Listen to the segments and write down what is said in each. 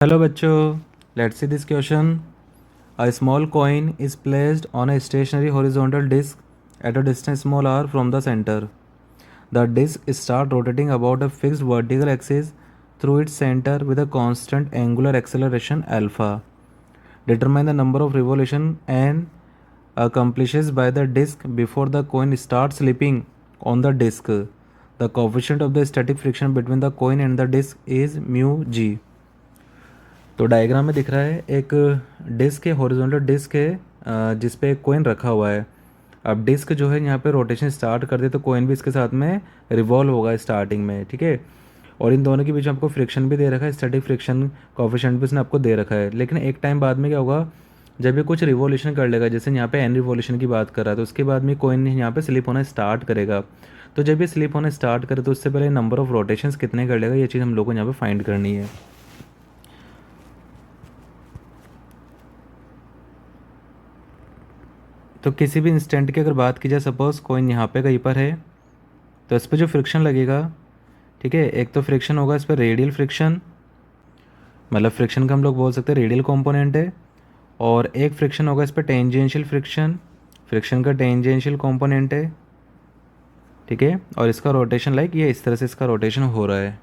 Hello बच्चों, let's see this question. A small coin is placed on a stationary horizontal disc at a distance small r from the center. The disc starts rotating about a fixed vertical axis through its center with a constant angular acceleration alpha. Determine the number of revolutions n accomplishes by the disc before the coin starts slipping on the disc. The coefficient of the static friction between the coin and the disc is mu g. तो diagram में दिख रहा है एक disc है, horizontal disc है जिस पे एक कोइन रखा हुआ है. अब डिस्क जो है यहाँ पे रोटेशन स्टार्ट कर दे तो कोइन भी इसके साथ में रिवॉल्व होगा स्टार्टिंग में, ठीक है. और इन दोनों के बीच में आपको फ्रिक्शन भी दे रखा है, स्टैटिक फ्रिक्शन कोएफिशिएंट भी उसने आपको दे रखा है. लेकिन एक टाइम बाद में क्या होगा, जब ये कुछ रिवॉल्यूशन कर लेगा, जैसे यहाँ पे एन रिवॉल्यूशन की बात कर रहा है, तो उसके बाद में कोइन यहाँ पे स्लिप होना स्टार्ट करेगा. तो जब ये स्लिप होना स्टार्ट करे तो उससे पहले नंबर ऑफ रोटेशंस कितने कर लेगा, ये चीज़ हम लोग को यहाँ पे फाइंड करनी है. तो किसी भी इंस्टेंट की अगर बात की जाए, सपोज़ कॉइन यहाँ पे कहीं पर है, तो इस पर जो फ्रिक्शन लगेगा, ठीक है, एक तो फ्रिक्शन होगा इस पर रेडियल फ्रिक्शन, मतलब फ्रिक्शन का हम लोग बोल सकते हैं रेडियल कंपोनेंट है. और एक फ्रिक्शन होगा इस पर टेंजेंशियल फ्रिक्शन, फ्रिक्शन का टेंजेंशियल कंपोनेंट है, ठीक है. और इसका रोटेशन लाइक ये इस तरह से इसका रोटेशन हो रहा है.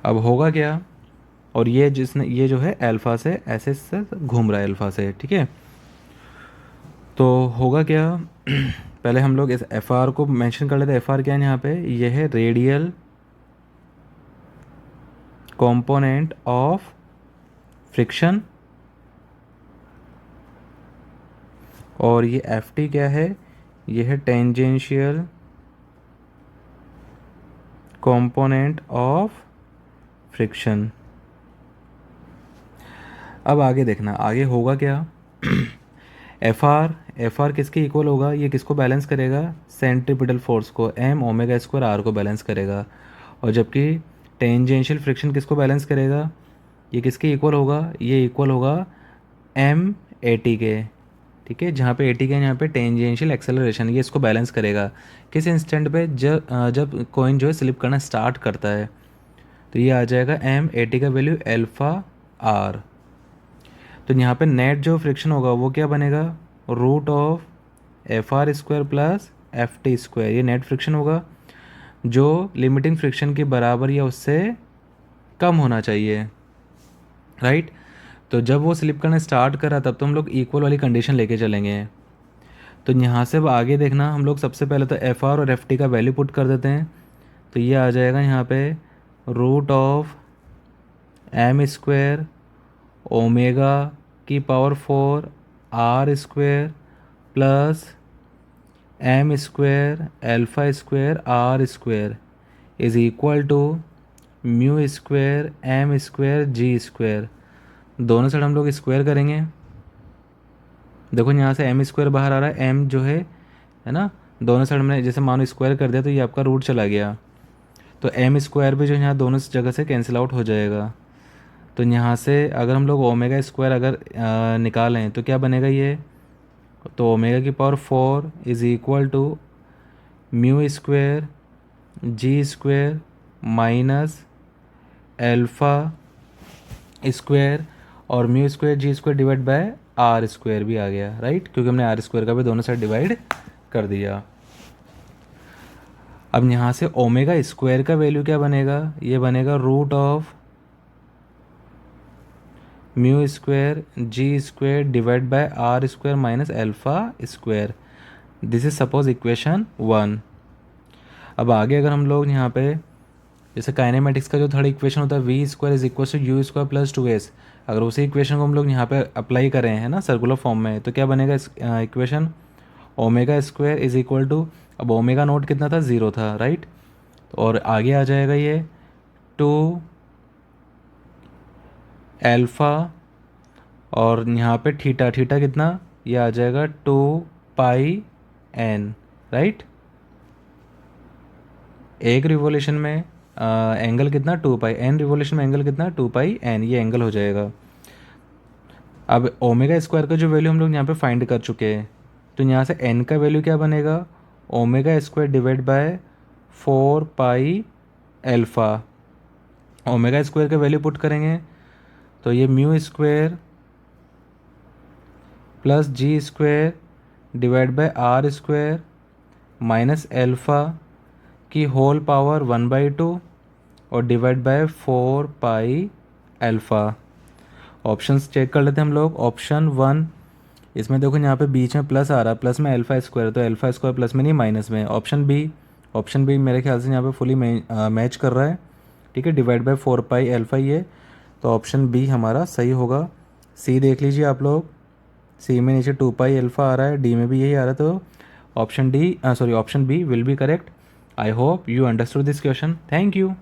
अब होगा क्या, और ये ये जो है अल्फ़ा से ऐसे से घूम रहा है अल्फ़ा से, ठीक है. तो होगा क्या पहले हम लोग इस एफ आर को मेंशन कर लेते हैं. एफ आर क्या है यहाँ पे, ये है रेडियल कंपोनेंट ऑफ फ्रिक्शन. और ये एफ टी क्या है, ये है टेंजेंशियल कंपोनेंट ऑफ फ्रिक्शन. अब आगे देखना, आगे होगा क्या एफ आर किसके इक्वल होगा, ये किसको बैलेंस करेगा, सेंट्रीपिटल फोर्स को, एम ओमेगा स्क्वायर आर को बैलेंस करेगा. और जबकि टेंजेंशियल फ्रिक्शन किसको बैलेंस करेगा, ये किसके इक्वल होगा, ये इक्वल होगा एम ए टी के, ठीक है. जहाँ पे ए टी के यहाँ पे टेंजेंशियल एक्सेलरेशन, ये इसको बैलेंस करेगा किस इंस्टेंट पे, जब कॉइन जो है स्लिप करना स्टार्ट करता है. तो ये आ जाएगा एम ए टी का वैल्यू एल्फ़ा आर. तो यहाँ पे नेट जो फ्रिक्शन होगा वो क्या बनेगा, root of F R square plus F T square. ये नेट फ्रिक्शन होगा जो लिमिटिंग फ्रिक्शन के बराबर या उससे कम होना चाहिए, राइट. तो जब वो स्लिप करना स्टार्ट करा तब तो हम लोग इक्वल वाली कंडीशन लेके चलेंगे. तो यहाँ से अब आगे देखना, हम लोग सबसे पहले तो एफ आर और एफ टी का वैल्यू पुट कर देते हैं. तो ये आ जाएगा यहाँ पे root of M square omega की power 4 R square plus M square alpha square R square is equal to mu square M square G square. दोनों साइड हम लोग स्क्वायर करेंगे. देखो यहाँ से एम स्क्वायर बाहर आ रहा है, एम जो है ना, दोनों साइड में जैसे मानो स्क्वायर कर दिया तो ये आपका रूट चला गया. तो एम स्क्वायर भी जो यहाँ दोनों जगह से कैंसिल आउट हो जाएगा. तो यहाँ से अगर हम लोग ओमेगा स्क्वायर अगर निकालें तो क्या बनेगा ये, तो ओमेगा की power 4 is equal to mu square G square minus alpha square, और mu square G square divide by R square भी आ गया, राइट, क्योंकि हमने आर स्क्वायर का भी दोनों साइड डिवाइड कर दिया. अब यहाँ से ओमेगा स्क्वायर का वैल्यू क्या बनेगा, ये बनेगा root of mu square G square divide by R square minus alpha square. This is suppose equation 1. अब आगे अगर हम लोग यहाँ पे जैसे काइनेमेटिक्स का जो थर्ड इक्वेशन होता है V square is equal to U square plus 2s, अगर उसी इक्वेशन को हम लोग यहाँ पे अप्लाई करें है ना सर्कुलर फॉर्म में, तो क्या बनेगा इस equation, omega square is equal to, अब ओमेगा नोट कितना था, 0 था, राइट. और आगे आ जाएगा ये 2 एल्फ़ा, और यहाँ पे थीटा, थीटा कितना, ये आ जाएगा 2 पाई एन, राइट. एक रिवोल्यूशन में एंगल कितना, 2 पाई, एन रिवोल्यूशन में एंगल कितना, 2 पाई एन, ये एंगल हो जाएगा. अब ओमेगा स्क्वायर का जो वैल्यू हम लोग यहाँ पे फाइंड कर चुके हैं, तो यहाँ से एन का वैल्यू क्या बनेगा, omega square divide by 4 pi alpha. Omega square का वैल्यू पुट करेंगे तो ये mu square plus G square divide by R square minus alpha की होल पावर 1/2 और divide by 4 pi alpha. Options check कर लेते हैं हम लोग। ऑप्शन 1, इसमें देखो यहाँ पे बीच में प्लस आ रहा है, प्लस में अल्फ़ा स्क्वायर, तो अल्फ़ा स्क्वायर प्लस में नहीं माइनस में। ऑप्शन बी मेरे ख्याल से यहाँ पे फुली मैच कर रहा है, ठीक है, डिवाइड बाय 4 पाई अल्फ़ा ही है, तो ऑप्शन बी हमारा सही होगा। सी देख लीजिए आप लोग, सी में नीचे 2 पाई अल्फ़ा आ रहा है, डी में भी यही आ रहा है, तो option B will be correct. I hope you understood this question. Thank you.